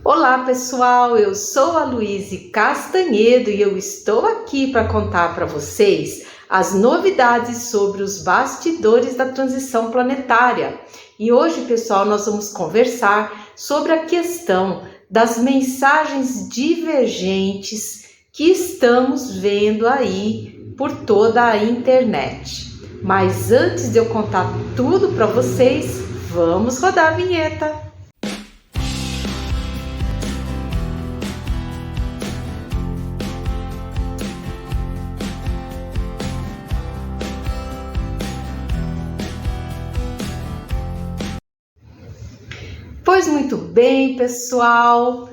Olá pessoal, eu sou a Luíse Castanhedo e eu estou aqui para contar para vocês as novidades sobre os bastidores da transição planetária. E hoje, pessoal, nós vamos conversar sobre a questão das mensagens divergentes que estamos vendo aí por toda a internet. Mas antes de eu contar tudo para vocês, vamos rodar a vinheta. Pois muito bem, pessoal,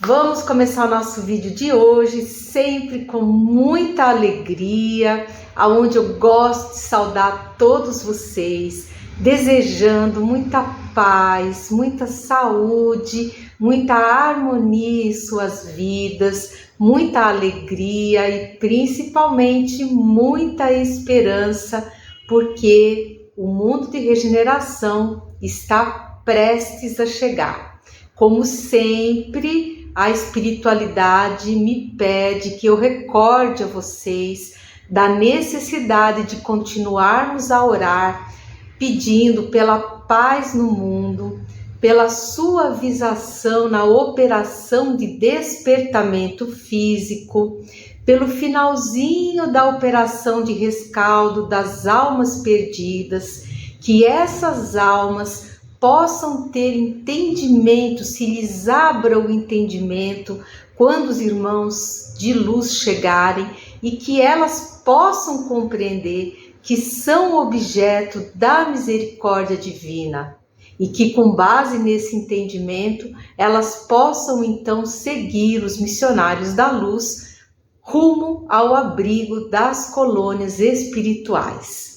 vamos começar o nosso vídeo de hoje, sempre com muita alegria, aonde eu gosto de saudar todos vocês, desejando muita paz, muita saúde, muita harmonia em suas vidas, muita alegria e principalmente muita esperança, porque o mundo de regeneração está prestes a chegar. Como sempre, a espiritualidade me pede que eu recorde a vocês da necessidade de continuarmos a orar, pedindo pela paz no mundo, pela suavização na operação de despertamento físico, pelo finalzinho da operação de rescaldo das almas perdidas, que essas almas possam ter entendimento, se lhes abra o entendimento quando os irmãos de luz chegarem e que elas possam compreender que são objeto da misericórdia divina e que com base nesse entendimento elas possam então seguir os missionários da luz rumo ao abrigo das colônias espirituais.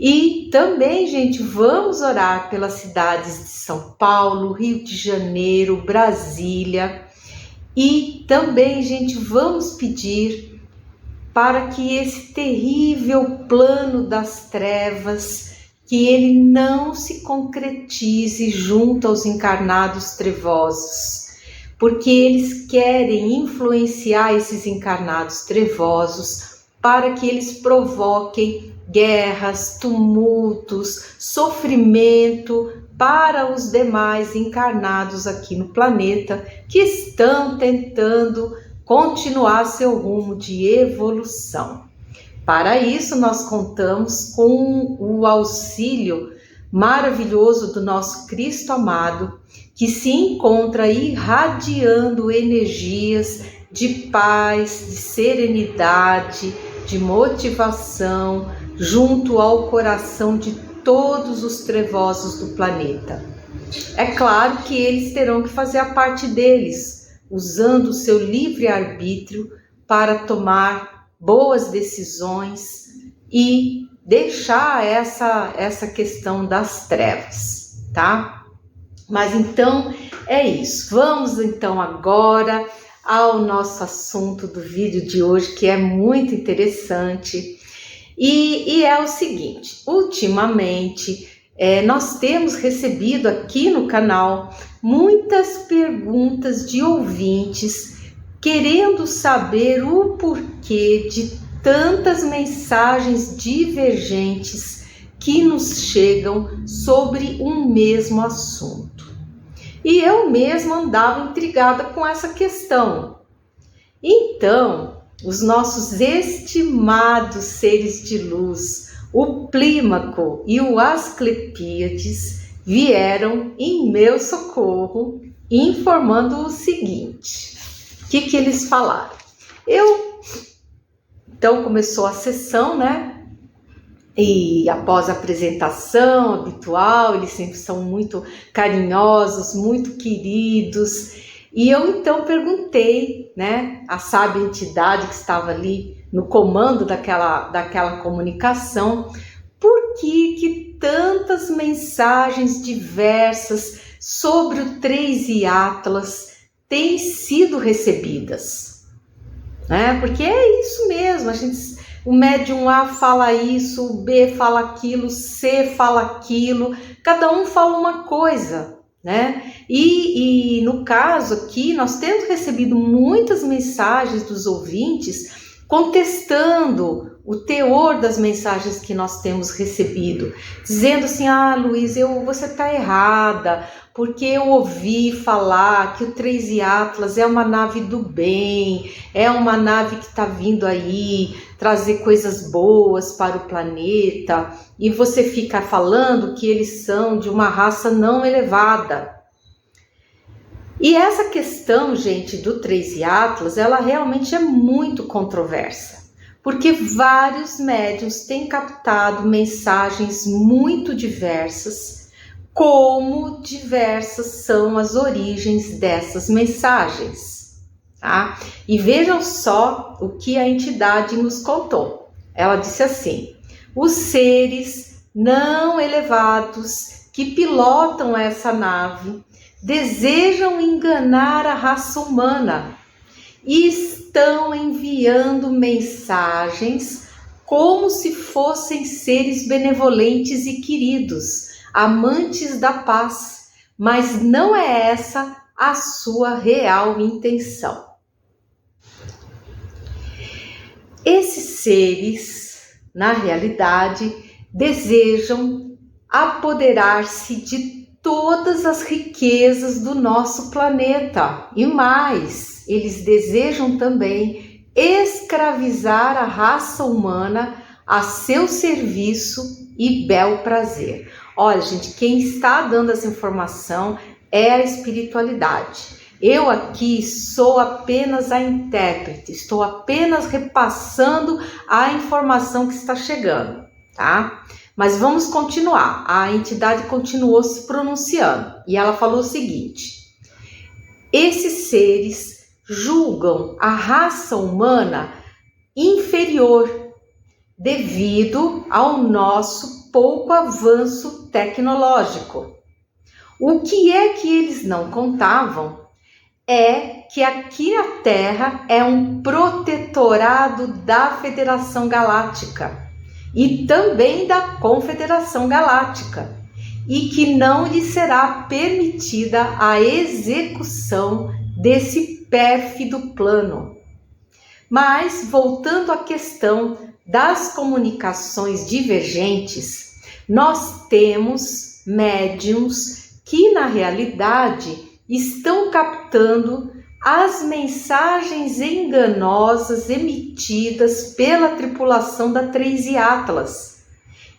E também, gente, vamos orar pelas cidades de São Paulo, Rio de Janeiro, Brasília. E também, gente, vamos pedir para que esse terrível plano das trevas, que ele não se concretize junto aos encarnados trevosos, porque eles querem influenciar esses encarnados trevosos para que eles provoquem guerras, tumultos, sofrimento para os demais encarnados aqui no planeta que estão tentando continuar seu rumo de evolução. Para isso, nós contamos com o auxílio maravilhoso do nosso Cristo amado, que se encontra irradiando energias de paz, de serenidade, de motivação, junto ao coração de todos os trevosos do planeta. É claro que eles terão que fazer a parte deles, usando o seu livre-arbítrio para tomar boas decisões e deixar essa questão das trevas, tá? Mas então é isso. Vamos então agora ao nosso assunto do vídeo de hoje, que é muito interessante. E é o seguinte, ultimamente nós temos recebido aqui no canal muitas perguntas de ouvintes querendo saber o porquê de tantas mensagens divergentes que nos chegam sobre um mesmo assunto. E eu mesma andava intrigada com essa questão. Então, os nossos estimados seres de luz, o Clímaco e o Asclepíades, vieram em meu socorro, informando o seguinte. O que eles falaram? Então começou a sessão, né? E após a apresentação habitual, eles sempre são muito carinhosos, muito queridos. E eu então perguntei, né, a sábia entidade que estava ali no comando daquela comunicação, por que tantas mensagens diversas sobre o 3 Atlas têm sido recebidas? Né? Porque é isso mesmo, o médium A fala isso, o B fala aquilo, o C fala aquilo, cada um fala uma coisa. né? E no caso aqui, nós temos recebido muitas mensagens dos ouvintes contestando o teor das mensagens que nós temos recebido, dizendo assim: ah, Luiz, você está errada, porque eu ouvi falar que o 3i Atlas é uma nave do bem, é uma nave que está vindo aí trazer coisas boas para o planeta, e você fica falando que eles são de uma raça não elevada. E essa questão, gente, do 3i Atlas, ela realmente é muito controversa, porque vários médiuns têm captado mensagens muito diversas, como diversas são as origens dessas mensagens, tá? E vejam só o que a entidade nos contou. Ela disse assim: os seres não elevados que pilotam essa nave desejam enganar a raça humana e estão enviando mensagens como se fossem seres benevolentes e queridos, amantes da paz, mas não é essa a sua real intenção. Esses seres, na realidade, desejam apoderar-se de todas as riquezas do nosso planeta e mais, eles desejam também escravizar a raça humana a seu serviço e bel prazer. Olha, gente, quem está dando essa informação é a espiritualidade. Eu aqui sou apenas a intérprete, estou apenas repassando a informação que está chegando, tá? Mas vamos continuar. A entidade continuou se pronunciando e ela falou o seguinte: esses seres julgam a raça humana inferior devido ao nosso pouco avanço tecnológico. O que é que eles não contavam é que aqui a Terra é um protetorado da Federação Galáctica e também da Confederação Galáctica, e que não lhe será permitida a execução desse pérfido plano. Mas, voltando à questão das comunicações divergentes, nós temos médiums que, na realidade, estão captando as mensagens enganosas emitidas pela tripulação da 3i Atlas.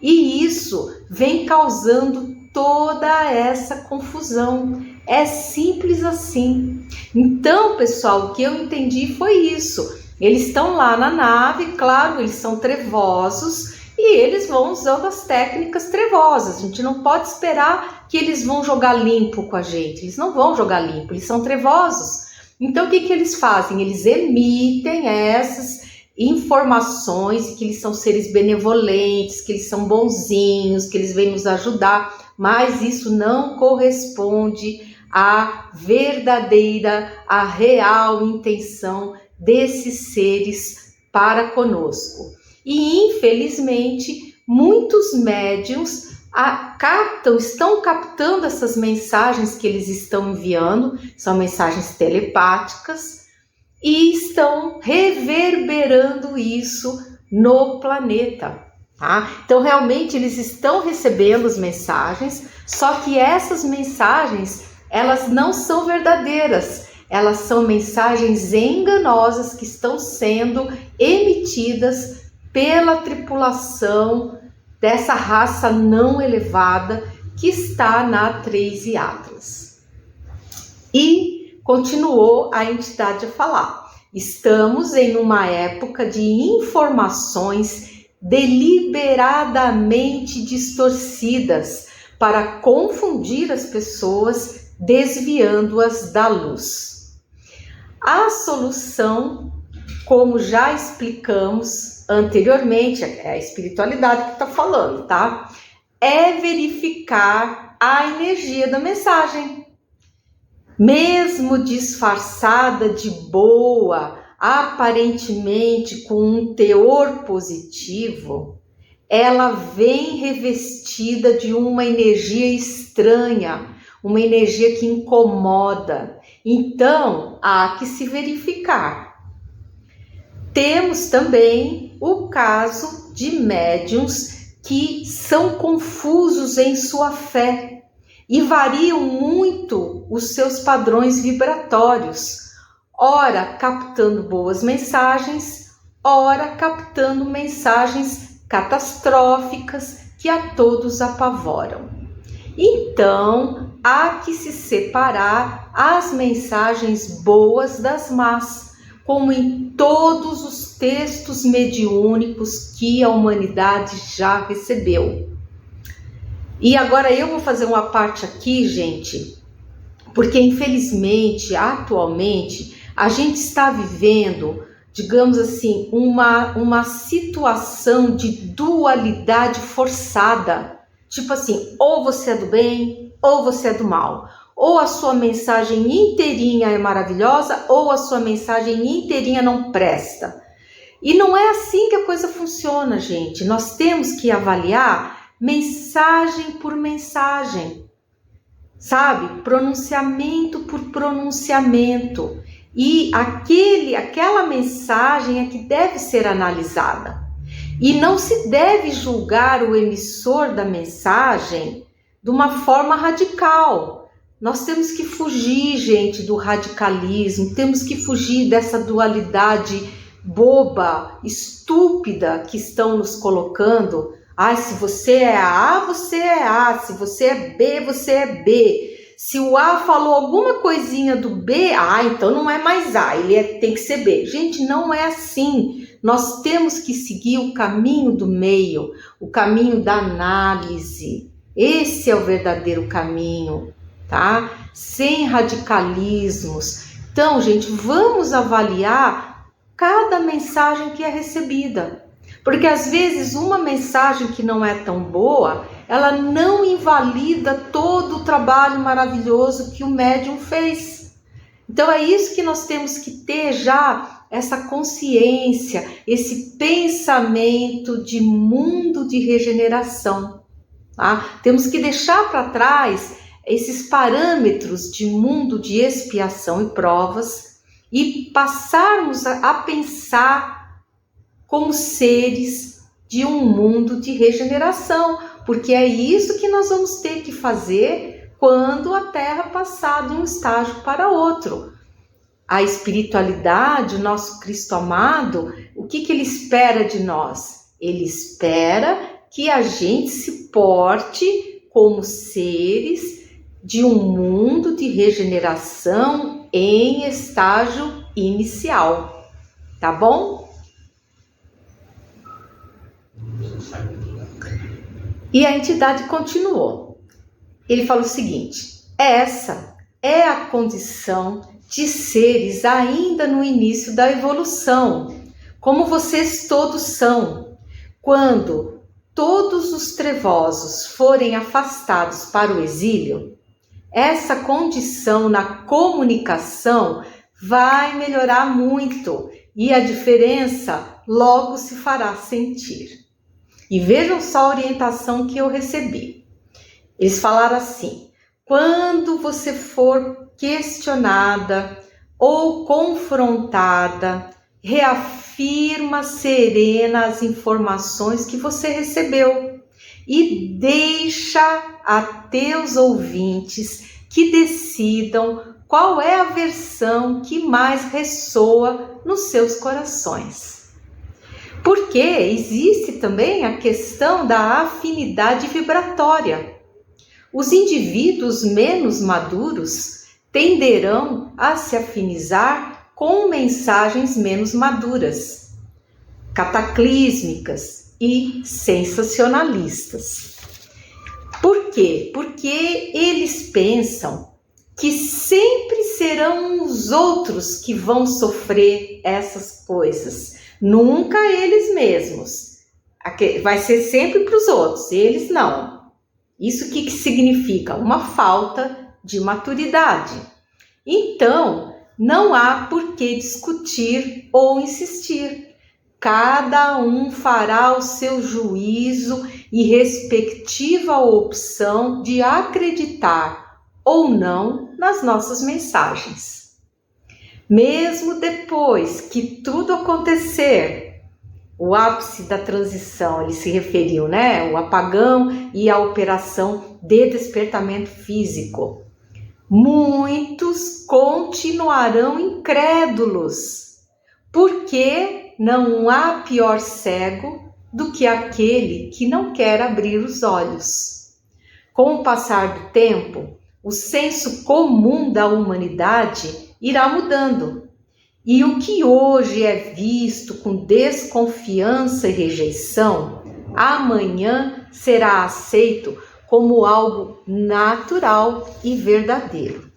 E isso vem causando toda essa confusão. É simples assim. Então, pessoal, o que eu entendi foi isso. Eles estão lá na nave, claro, eles são trevosos e eles vão usando as técnicas trevosas. A gente não pode esperar que eles vão jogar limpo com a gente. Eles não vão jogar limpo, eles são trevosos. Então, o que eles fazem? Eles emitem essas informações, que eles são seres benevolentes, que eles são bonzinhos, que eles vêm nos ajudar, mas isso não corresponde à verdadeira, à real intenção desses seres para conosco. E, infelizmente, muitos médiuns estão captando essas mensagens que eles estão enviando, são mensagens telepáticas, e estão reverberando isso no planeta, tá? Então, realmente, eles estão recebendo as mensagens, só que essas mensagens, elas não são verdadeiras, elas são mensagens enganosas que estão sendo emitidas pela tripulação dessa raça não elevada que está na 3i Atlas. E continuou a entidade a falar: estamos em uma época de informações deliberadamente distorcidas para confundir as pessoas, desviando-as da luz. A solução, como já explicamos anteriormente, é a espiritualidade que está falando, tá? É verificar a energia da mensagem. Mesmo disfarçada de boa, aparentemente com um teor positivo, ela vem revestida de uma energia estranha, uma energia que incomoda. Então, há que se verificar. Temos também o caso de médiuns que são confusos em sua fé e variam muito os seus padrões vibratórios, ora captando boas mensagens, ora captando mensagens catastróficas que a todos apavoram. Então, há que se separar as mensagens boas das más, como em todos os textos mediúnicos que a humanidade já recebeu. E agora eu vou fazer uma parte aqui, gente, porque infelizmente, atualmente, a gente está vivendo, digamos assim, uma situação de dualidade forçada. Tipo assim, ou você é do bem, ou você é do mal. Ou a sua mensagem inteirinha é maravilhosa, ou a sua mensagem inteirinha não presta. E não é assim que a coisa funciona, gente. Nós temos que avaliar mensagem por mensagem, sabe? Pronunciamento por pronunciamento. E aquela mensagem é que deve ser analisada. E não se deve julgar o emissor da mensagem de uma forma radical. Nós temos que fugir, gente, do radicalismo, temos que fugir dessa dualidade boba, estúpida que estão nos colocando. Se você é A, você é A. Se você é B, você é B. Se o A falou alguma coisinha do B, então não é mais A, tem que ser B. Gente, não é assim. Nós temos que seguir o caminho do meio, o caminho da análise. Esse é o verdadeiro caminho, tá? Sem radicalismos. Então, gente, vamos avaliar cada mensagem que é recebida. Porque às vezes uma mensagem que não é tão boa, ela não invalida todo o trabalho maravilhoso que o médium fez. Então é isso que nós temos que ter já, essa consciência, esse pensamento de mundo de regeneração. Tá? Temos que deixar para trás esses parâmetros de mundo de expiação e provas e passarmos a pensar como seres de um mundo de regeneração, porque é isso que nós vamos ter que fazer quando a Terra passar de um estágio para outro. A espiritualidade, o nosso Cristo amado, o que ele espera de nós? Ele espera que a gente se porte como seres de um mundo de regeneração em estágio inicial, tá bom? E a entidade continuou. Ele falou o seguinte: essa é a condição de seres ainda no início da evolução, como vocês todos são. Quando todos os trevosos forem afastados para o exílio, essa condição na comunicação vai melhorar muito e a diferença logo se fará sentir. E vejam só a orientação que eu recebi. Eles falaram assim: quando você for questionada ou confrontada, reafirma serena as informações que você recebeu e deixa a teus ouvintes que decidam qual é a versão que mais ressoa nos seus corações. Porque existe também a questão da afinidade vibratória. Os indivíduos menos maduros tenderão a se afinizar com mensagens menos maduras, cataclísmicas e sensacionalistas. Por quê? Porque eles pensam que sempre serão os outros que vão sofrer essas coisas. Nunca eles mesmos. Vai ser sempre para os outros, eles não. Isso o que significa? Uma falta de maturidade. Então, não há por que discutir ou insistir. Cada um fará o seu juízo e respectiva opção de acreditar ou não nas nossas mensagens. Mesmo depois que tudo acontecer, o ápice da transição, ele se referiu, né? O apagão e a operação de despertamento físico. Muitos continuarão incrédulos, porque não há pior cego do que aquele que não quer abrir os olhos. Com o passar do tempo, o senso comum da humanidade irá mudando. E o que hoje é visto com desconfiança e rejeição, amanhã será aceito como algo natural e verdadeiro.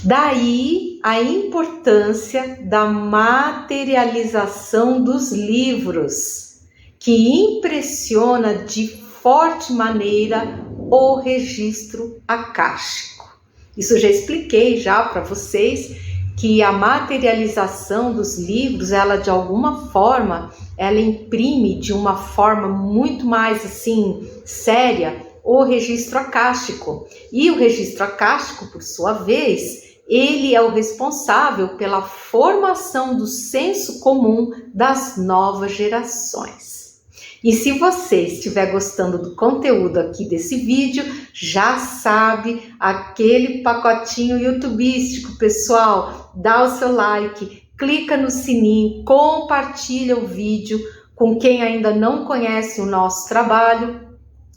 Daí a importância da materialização dos livros, que impressiona de forte maneira o registro acástico. Isso eu já expliquei já para vocês, que a materialização dos livros, ela de alguma forma, ela imprime de uma forma muito mais assim séria o registro acástico. E o registro acástico, por sua vez, ele é o responsável pela formação do senso comum das novas gerações. E se você estiver gostando do conteúdo aqui desse vídeo, já sabe, aquele pacotinho youtubístico, pessoal, dá o seu like, clica no sininho, compartilha o vídeo com quem ainda não conhece o nosso trabalho.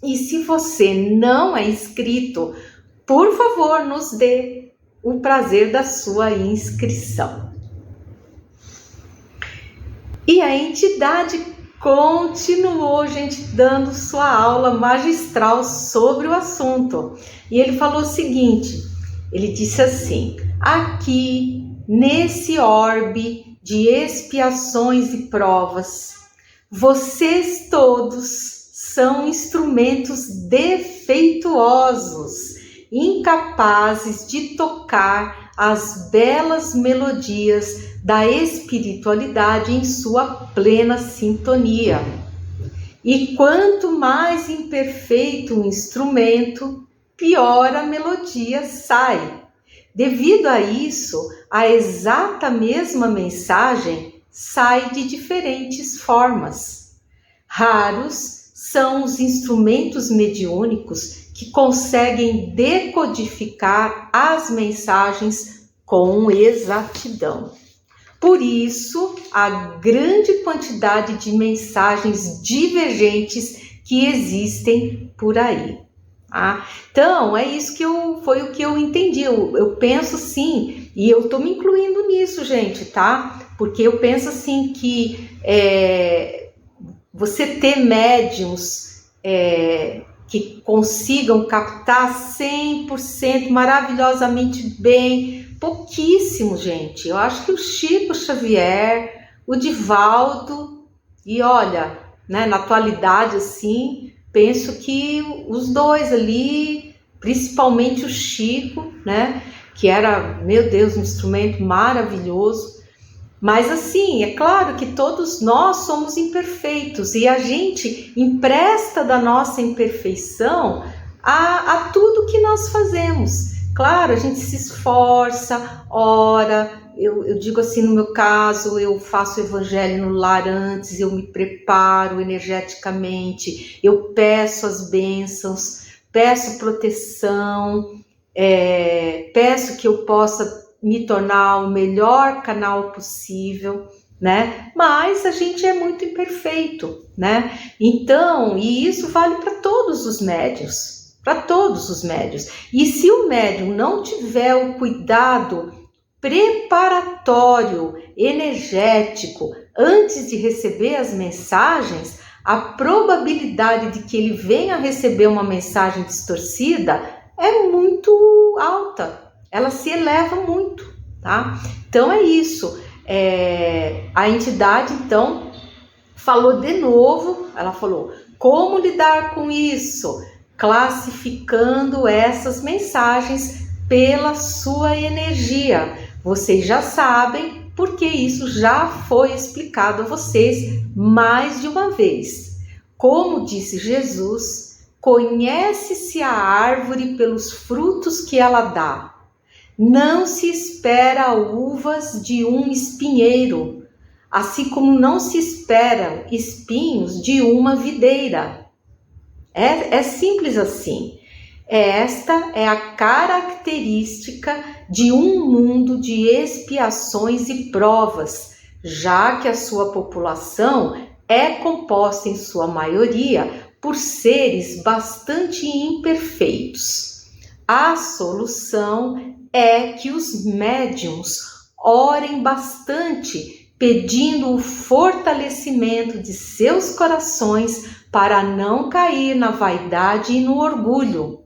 E se você não é inscrito, por favor, nos dê o prazer da sua inscrição. E a entidade continuou, gente, dando sua aula magistral sobre o assunto. E ele falou o seguinte, ele disse assim: aqui, nesse orbe de expiações e provas, vocês todos são instrumentos defeituosos, incapazes de tocar as belas melodias da espiritualidade em sua plena sintonia. E quanto mais imperfeito o instrumento, pior a melodia sai. Devido a isso, a exata mesma mensagem sai de diferentes formas. Raros são os instrumentos mediúnicos que conseguem decodificar as mensagens com exatidão. Por isso, a grande quantidade de mensagens divergentes que existem por aí. Tá? Então, é isso que foi o que eu entendi. Eu penso sim, e eu estou me incluindo nisso, gente, tá? Porque eu penso assim que você ter médiums que consigam captar 100% maravilhosamente bem, pouquíssimo, gente. Eu acho que o Chico Xavier, o Divaldo, e olha, né, na atualidade, assim, penso que os dois ali, principalmente o Chico, né, que era, meu Deus, um instrumento maravilhoso. Mas assim, é claro que todos nós somos imperfeitos e a gente empresta da nossa imperfeição a tudo que nós fazemos. Claro, a gente se esforça, ora, eu digo assim, no meu caso, eu faço o evangelho no lar antes, eu me preparo energeticamente, eu peço as bênçãos, peço proteção, peço que eu possa me tornar o melhor canal possível, né? Mas a gente é muito imperfeito, né? Então, e isso vale para todos os médiuns. Para todos os médiuns. E se o médium não tiver o cuidado preparatório, energético, antes de receber as mensagens, a probabilidade de que ele venha a receber uma mensagem distorcida é muito alta. Ela se eleva muito, tá? Então é isso. A entidade, então, falou de novo, ela falou, como lidar com isso? Classificando essas mensagens pela sua energia. Vocês já sabem, porque isso já foi explicado a vocês mais de uma vez. Como disse Jesus, Conhece-se a árvore pelos frutos que ela dá. Não se espera uvas de um espinheiro, assim como não se esperam espinhos de uma videira. É simples assim. Esta é a característica de um mundo de expiações e provas, já que a sua população é composta em sua maioria por seres bastante imperfeitos. A solução é que os médiuns orem bastante, pedindo o fortalecimento de seus corações para não cair na vaidade e no orgulho.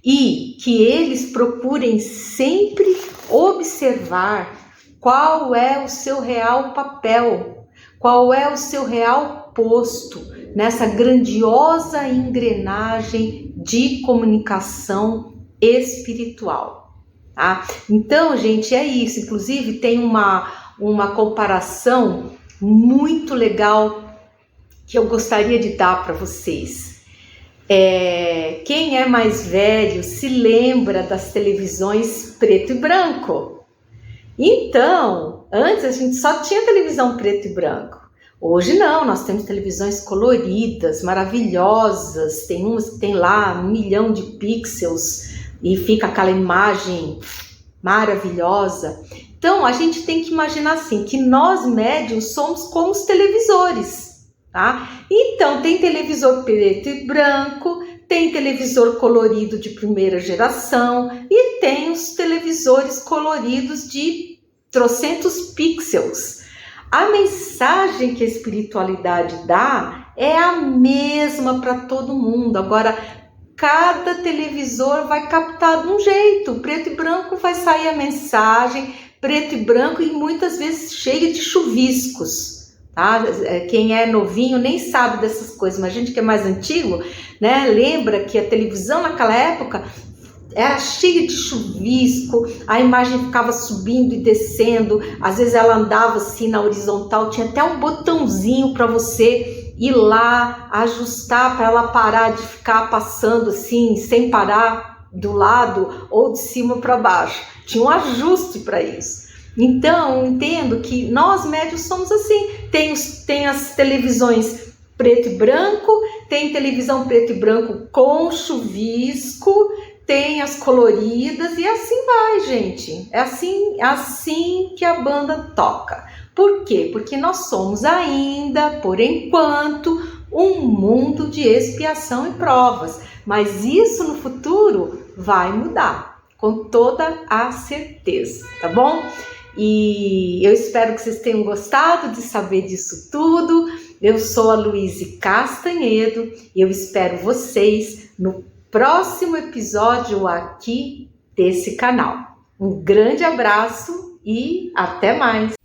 E que eles procurem sempre observar qual é o seu real papel, qual é o seu real posto nessa grandiosa engrenagem de comunicação espiritual. Tá? Então, gente, é isso. Inclusive, tem uma comparação muito legal que eu gostaria de dar para vocês. Quem é mais velho se lembra das televisões preto e branco. Então, antes a gente só tinha televisão preto e branco. Hoje não, nós temos televisões coloridas, maravilhosas. Tem umas que tem lá 1 milhão de pixels e fica aquela imagem maravilhosa. Então, a gente tem que imaginar assim, que nós médiuns somos como os televisores, tá? Então, tem televisor preto e branco, tem televisor colorido de primeira geração e tem os televisores coloridos de trocentos pixels. A mensagem que a espiritualidade dá é a mesma para todo mundo. Agora, cada televisor vai captar de um jeito. Preto e branco vai sair a mensagem, preto e branco e muitas vezes cheio de chuviscos. Tá? Quem é novinho nem sabe dessas coisas, mas a gente que é mais antigo, né, lembra que a televisão naquela época era cheia de chuvisco, a imagem ficava subindo e descendo, às vezes ela andava assim na horizontal, tinha até um botãozinho para você ir lá, ajustar para ela parar de ficar passando assim, sem parar do lado ou de cima para baixo. Tinha um ajuste para isso. Então, eu entendo que nós médios somos assim, tem as televisões preto e branco, tem televisão preto e branco com chuvisco, tem as coloridas e assim vai, gente. É assim que a banda toca. Por quê? Porque nós somos ainda, por enquanto, um mundo de expiação e provas. Mas isso no futuro vai mudar, com toda a certeza, tá bom? E eu espero que vocês tenham gostado de saber disso tudo. Eu sou a Luíse Castanhedo e eu espero vocês no próximo episódio aqui desse canal. Um grande abraço e até mais!